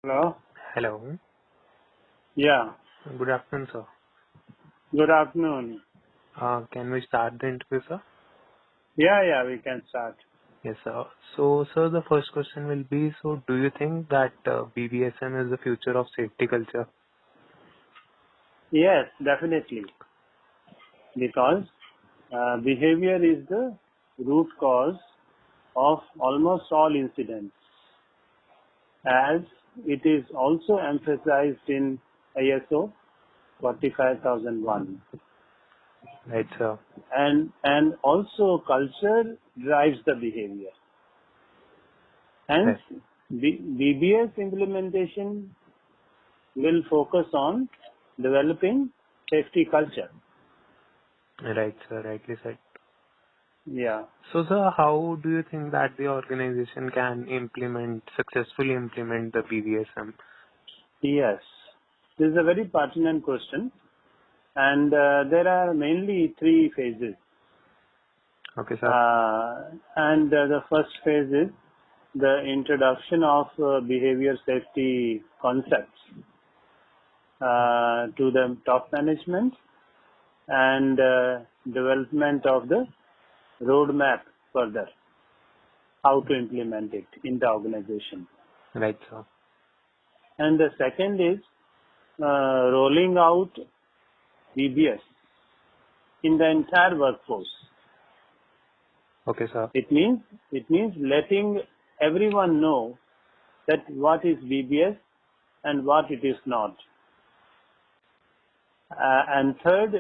Hello. Hello. Yeah. Good afternoon, sir. Good afternoon. Can we start the interview, sir? Yeah, we can start. Yes, sir. So, sir, the first question will be, so do you think that BBSM is the future of safety culture? Yes, definitely. Because behavior is the root cause of almost all incidents, as it is also emphasized in ISO 45001. Right, sir. And also culture drives the behavior. Hence, Right, BBS implementation will focus on developing safety culture. right, sir. Rightly said. Yeah. So, sir, how do you think that the organization can successfully implement the BBSM? Yes. This is a very pertinent question. And there are mainly three phases. Okay, sir. And the first phase is the introduction of behavior safety concepts to the top management and development of the roadmap further, how to implement it in the organization. Right, sir. And the second is rolling out BBS in the entire workforce. Okay, sir. It means letting everyone know that what is BBS and what it is not. And third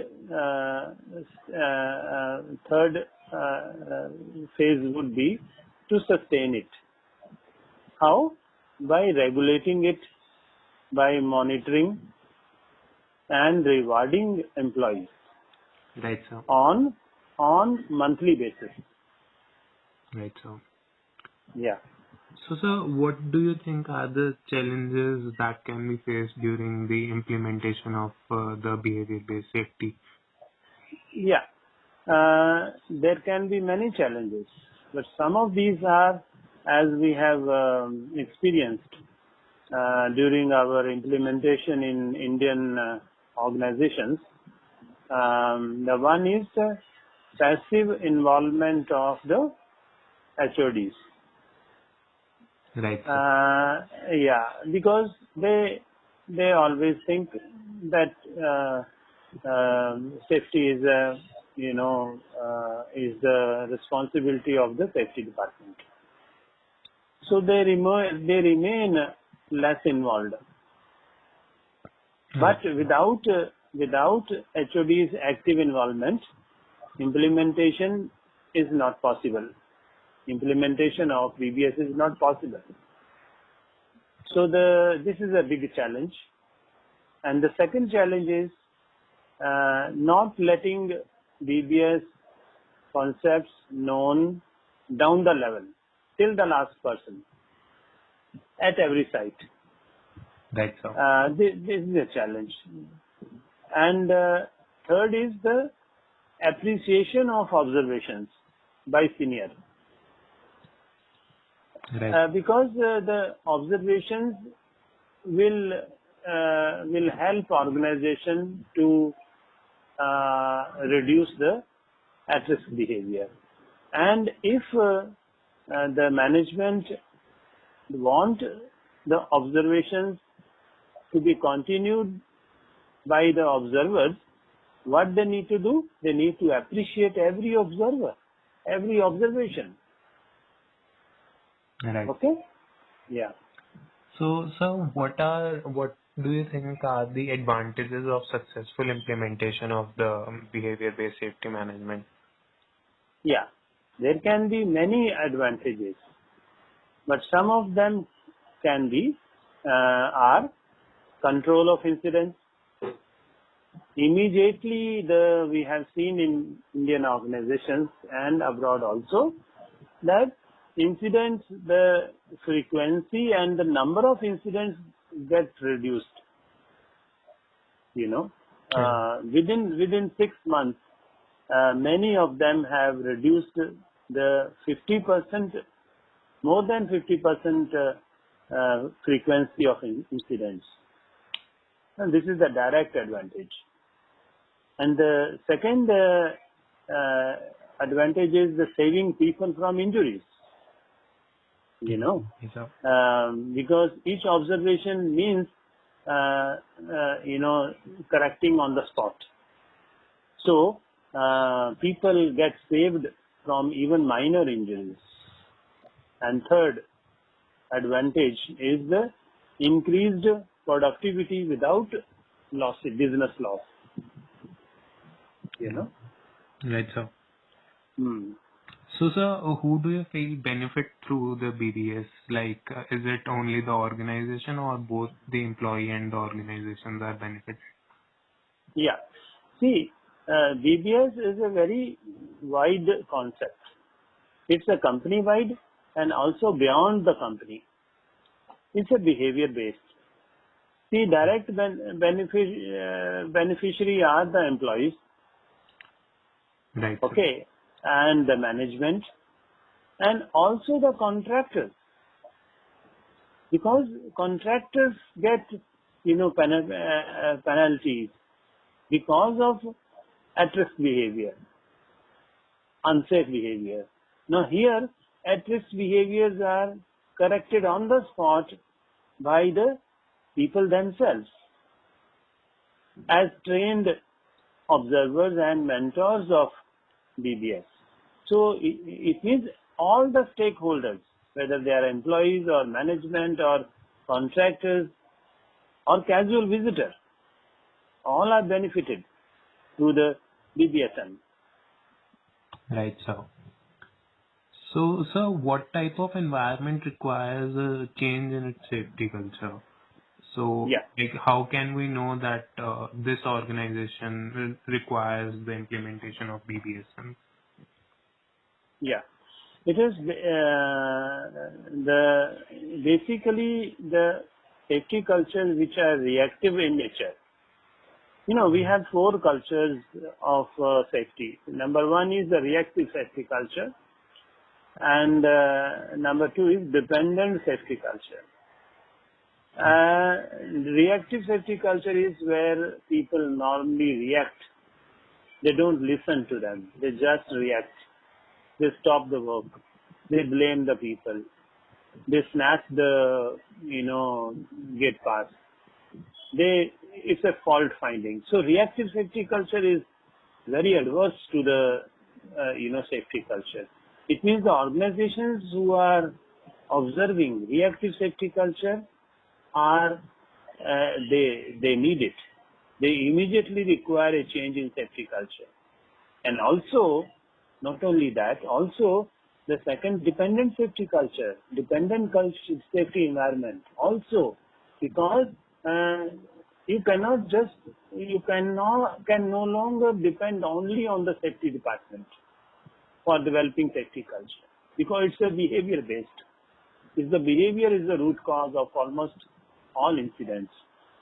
phase would be to sustain it. How? By regulating it, by monitoring and rewarding employees Right, sir. on monthly basis. Right, sir. Yeah. So, sir, what do you think are the challenges that can be faced during the implementation of the behavior-based safety? Yeah. There can be many challenges, but some of these are, as we have experienced during our implementation in Indian organizations. The one is passive involvement of the HODs. Right, sir. Yeah, because they always think that safety is is the responsibility of the safety department. So they remain less involved. But Right, sir. without HOD's active involvement, implementation is not possible. Implementation of BBS is not possible. So this is a big challenge. And the second challenge is not letting BBS concepts known down the level till the last person at every site. Right, sir. This is a challenge. And third is the appreciation of observations by senior. Right. Because the observations will help organization to reduce the at-risk behavior. And if the management want the observations to be continued by the observers, what they need to do? They need to appreciate every observer, every observation. Right. Okay? Yeah. So, sir, what do you think are the advantages of successful implementation of the behavior-based safety management? Yeah. There can be many advantages, but some of them can be are control of incidents. Immediately, we have seen in Indian organizations and abroad also that incidents, the frequency and the number of incidents get reduced. You know, Yeah. within 6 months, many of them have reduced the 50%, more than 50% frequency of incidents. And this is the direct advantage. And the second advantage is the saving people from injuries. You know, Yes, sir. because each observation means, correcting on the spot. So, people get saved from even minor injuries. And third advantage is the increased productivity without business loss. You know. Right, sir. Hmm. So, sir, who do you feel benefit through the BBS? Like, is it only the organization or both the employee and the organizations are benefited? Yeah. See, BBS is a very wide concept. It's a company-wide and also beyond the company. It's a behavior-based. See, direct beneficiary are the employees, Right, sir. okay, and the management, and also the contractors. Because contractors get, penalties because of at-risk behavior, unsafe behavior. Now here, at-risk behaviors are corrected on the spot by the people themselves as trained observers and mentors of BBS. So it means all the stakeholders, whether they are employees or management or contractors or casual visitor, all are benefited through the BBSM. Right, sir. So, sir, what type of environment requires a change in its safety culture? So, Yeah. like, how can we know that this organization requires the implementation of BBSM? Yeah. It is basically the safety cultures which are reactive in nature. We have 4 cultures of safety. Number 1 is the reactive safety culture, and number 2 is dependent safety culture. Reactive safety culture is where people normally react. They don't listen to them. They just react. They stop the work. They blame the people. They snatch the, gate pass. It's a fault finding. So reactive safety culture is very adverse to the, safety culture. It means the organizations who are observing reactive safety culture are, they need it. They immediately require a change in safety culture. And also, not only that, also the second, dependent safety culture, safety environment. Also, because can no longer depend only on the safety department for developing safety culture, because it's a behavior based. The behavior is the root cause of almost all incidents.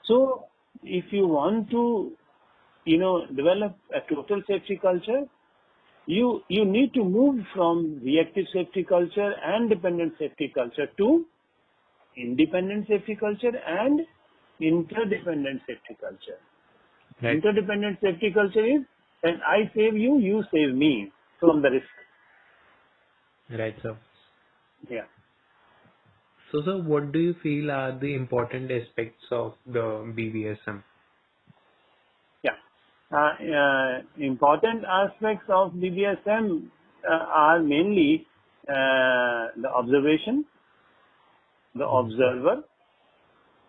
So, if you want to, develop a total safety culture, you need to move from reactive safety culture and dependent safety culture to independent safety culture and interdependent safety culture. Right. Interdependent safety culture is when I save you, you save me from the risk. Right, sir. Yeah. So, sir, what do you feel are the important aspects of the BBSM? Important aspects of BBSM are mainly the observation, the observer,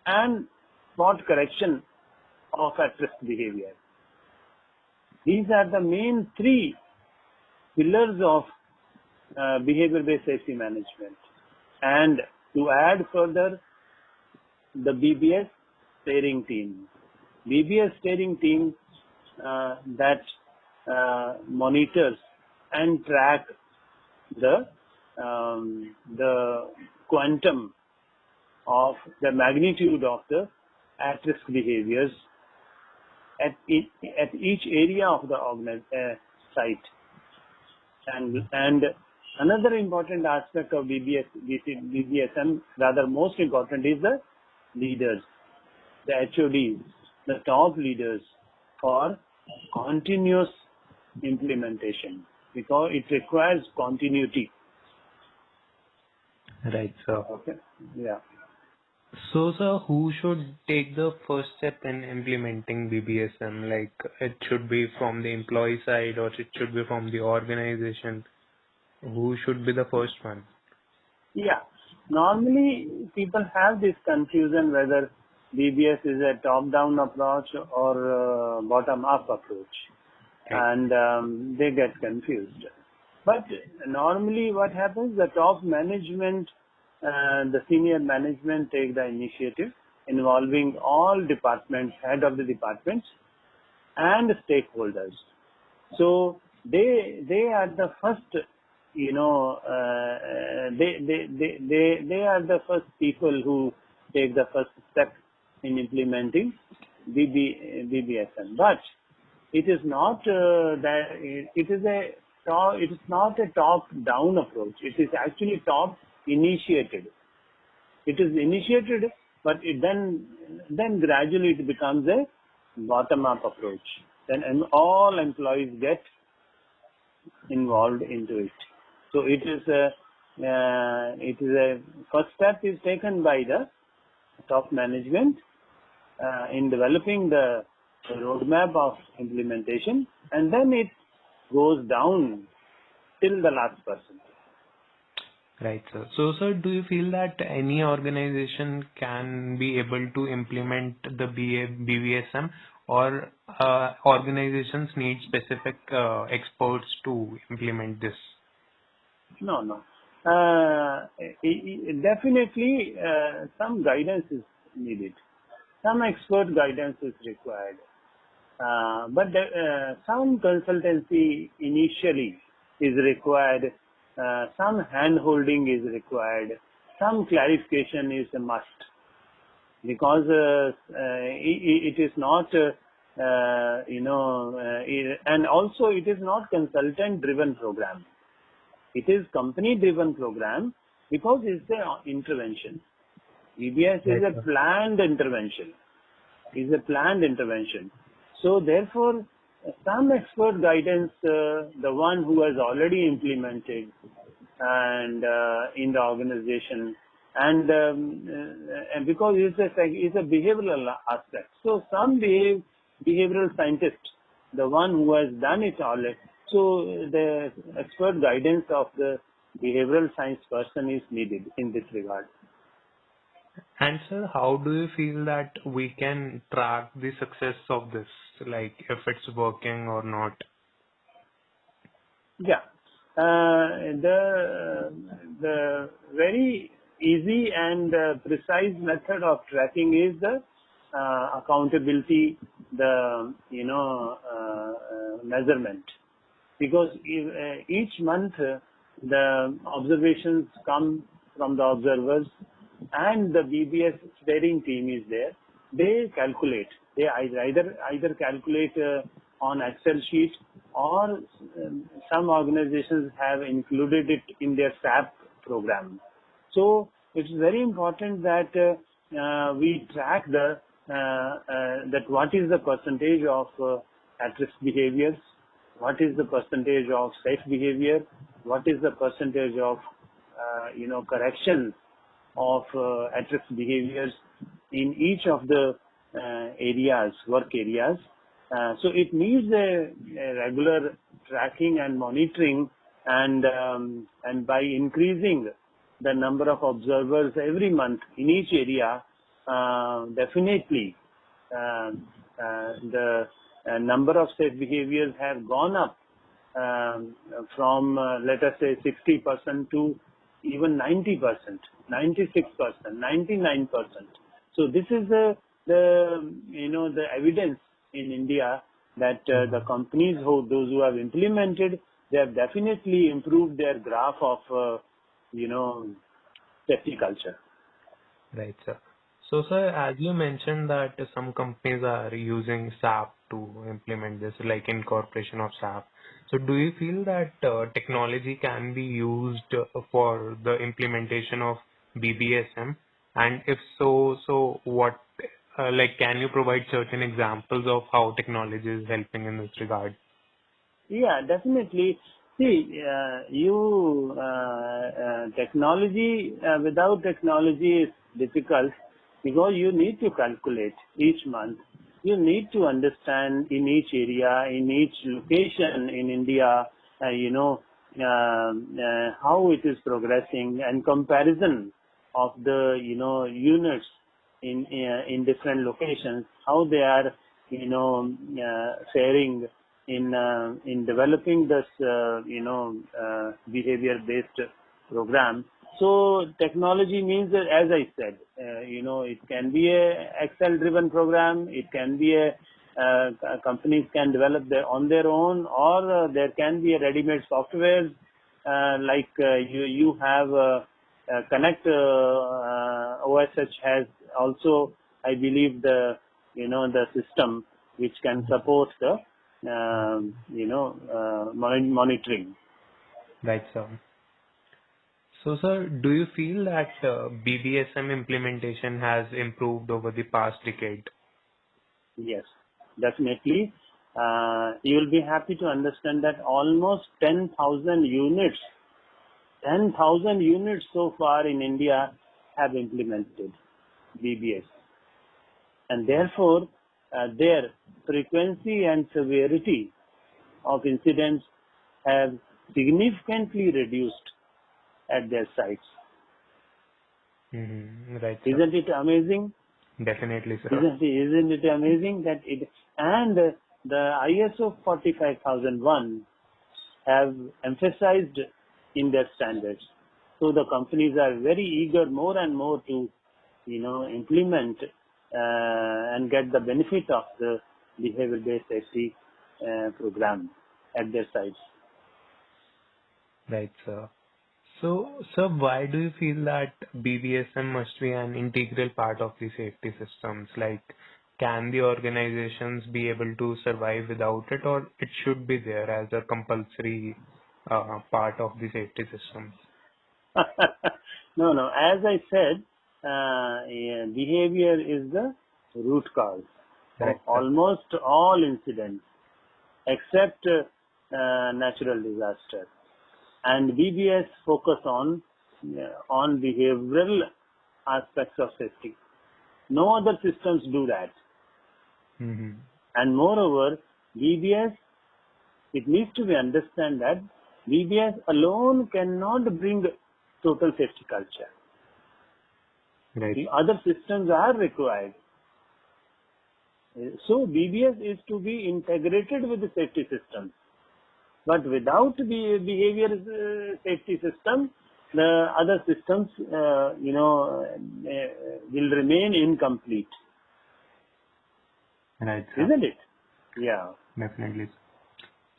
and spot correction of at-risk behavior. These are the main 3 pillars of behavior-based safety management. And to add further, the BBS steering team. BBS steering team that monitors and track the quantum of the magnitude of the at-risk behaviors at each area of the site, and Another important aspect of BBSM, rather most important, is the leaders, the HODs, the top leaders for continuous implementation, because it requires continuity. Right, sir. Okay. Yeah. So, sir, who should take the first step in implementing BBSM? Like, it should be from the employee side or it should be from the organization? Who should be the first one? Yeah. Normally, people have this confusion whether BBS is a top-down approach or bottom-up approach, Right. and they get confused. But normally, what happens? The top management, the senior management take the initiative, involving all departments, head of the departments, and stakeholders. So they are the first, they are the first people who take the first step in implementing BBSM. But it is not it is not a top down approach. It is actually top initiated. It is initiated, but then gradually it becomes a bottom up approach. Then all employees get involved into it. So it is a first step is taken by the top management in developing the roadmap of implementation, and then it goes down till the last person. Right, sir. So, sir, do you feel that any organization can be able to implement the BBSM, or organizations need specific experts to implement this? No. Definitely, some guidance is needed. Some expert guidance is required. But some consultancy initially is required. Some hand-holding is required. Some clarification is a must. Because it is not, and also it is not consultant-driven program. It is company-driven program because it's an intervention. BBS is a planned intervention. So therefore, some expert guidance, the one who has already implemented and in the organization, and because it's a behavioral aspect. So some behavioral scientist, the one who has done it all. So the expert guidance of the behavioral science person is needed in this regard. And sir, how do you feel that we can track the success of this, like if it's working or not? Yeah, the very easy and precise method of tracking is the accountability, the measurement, because each month the observations come from the observers, and the BBS steering team is there. They calculate. They either calculate on Excel sheet, or some organizations have included it in their SAP program. So it's very important that we track that what is the percentage of at-risk behaviors, what is the percentage of safe behavior, what is the percentage of corrections of at-risk behaviors in each of the work areas. So it needs a regular tracking and monitoring, and by increasing the number of observers every month in each area, definitely the number of safe behaviors have gone up from let us say 60% to even 90%, 96%, 99%. So this is the evidence in India that the companies those who have implemented, they have definitely improved their graph of safety culture. Right, sir. So, sir, as you mentioned that some companies are using SAP to implement this, like incorporation of SAP. So, do you feel that technology can be used for the implementation of BBSM? And if so, so what, like, can you provide certain examples of how technology is helping in this regard? Yeah, definitely. See, technology, without technology is difficult because you need to calculate each month. You need to understand in each area, in each location in India, how it is progressing and comparison of the, units in different locations, how they are, faring in developing this behavior based program. So technology means that, as I said, it can be a Excel driven program, it can be a companies can develop on their own, or there can be a ready made software like you have Connect OSH has also, I believe, the system which can support the monitoring. Right, sir. So, sir, do you feel that BBSM implementation has improved over the past decade? Yes, definitely. You will be happy to understand that almost 10,000 units so far in India have implemented BBS, and therefore their frequency and severity of incidents have significantly reduced at their sites. Right, sir. Isn't it amazing? Definitely, sir. Isn't it amazing that it, and the ISO 45001 have emphasized in their standards. So the companies are very eager more and more to, implement and get the benefit of the behavior-based safety program at their sites. Right, sir. So, sir, why do you feel that BBSM must be an integral part of the safety systems? Like, can the organizations be able to survive without it, or it should be there as a compulsory part of the safety systems? No. As I said, yeah, behavior is the root cause of Right, sir. almost all incidents except natural disaster. And BBS focus on behavioral aspects of safety. No other systems do that. Mm-hmm. And moreover, BBS, it needs to be understood that BBS alone cannot bring total safety culture. Right. The other systems are required. So BBS is to be integrated with the safety systems. But without the behavior safety system, the other systems, will remain incomplete. Right, sir. Isn't it? Yeah. Definitely.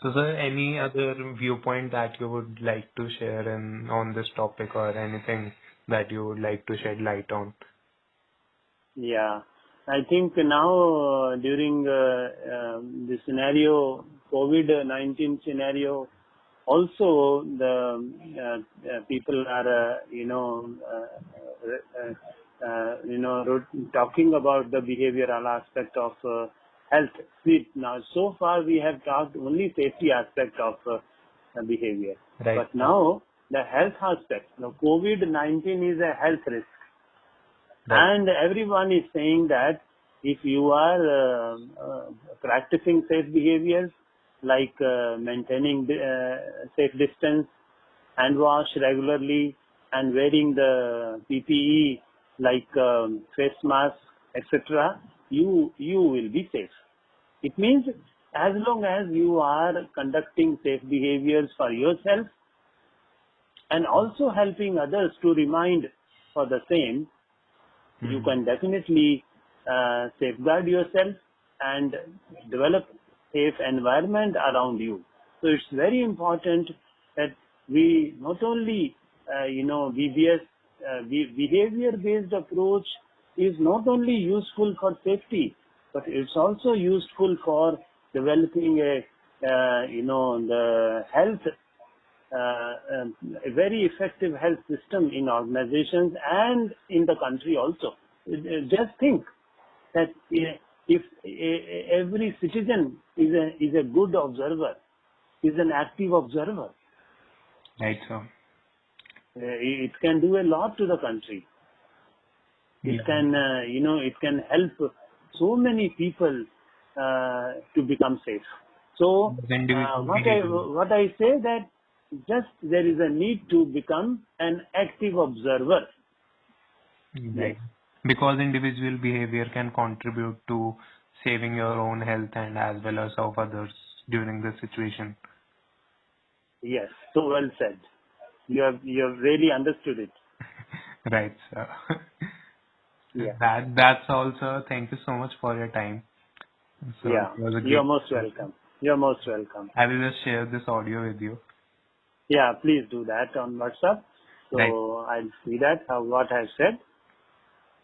So, sir, any other viewpoint that you would like to share on this topic, or anything that you would like to shed light on? Yeah. I think now during the scenario, COVID-19 scenario, also the people are, talking about the behavioral aspect of health. See, now so far we have talked only safety aspect of behavior, Right, but sir. now the health aspect. Now COVID-19 is a health risk. Right. And everyone is saying that if you are practicing safe behaviors like maintaining safe distance, hand wash regularly, and wearing the PPE like face mask, etc., you will be safe. It means as long as you are conducting safe behaviors for yourself and also helping others to remind for the same, you can definitely safeguard yourself and develop safe environment around you. So it's very important that we not only, BBS, behavior-based approach is not only useful for safety, but it's also useful for developing the health, a very effective health system in organizations and in the country also. Just think that if every citizen is a good observer, is an active observer, Right, sir. it can do a lot to the country. It can, it can help so many people to become safe. So, what I say that just there is a need to become an active observer. Right. Because individual behavior can contribute to saving your own health and as well as of others during the situation. Yes, so well said. You have really understood it. Right, sir. Yeah. That's all, sir. Thank you so much for your time. So Yeah. it was a You're great most welcome. You're most welcome. I will just share this audio with you. Yeah, please do that on WhatsApp. So Right. I'll see that what I've said.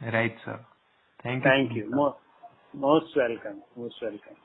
Right, sir. Thank you. Thank you. Most welcome. Most welcome.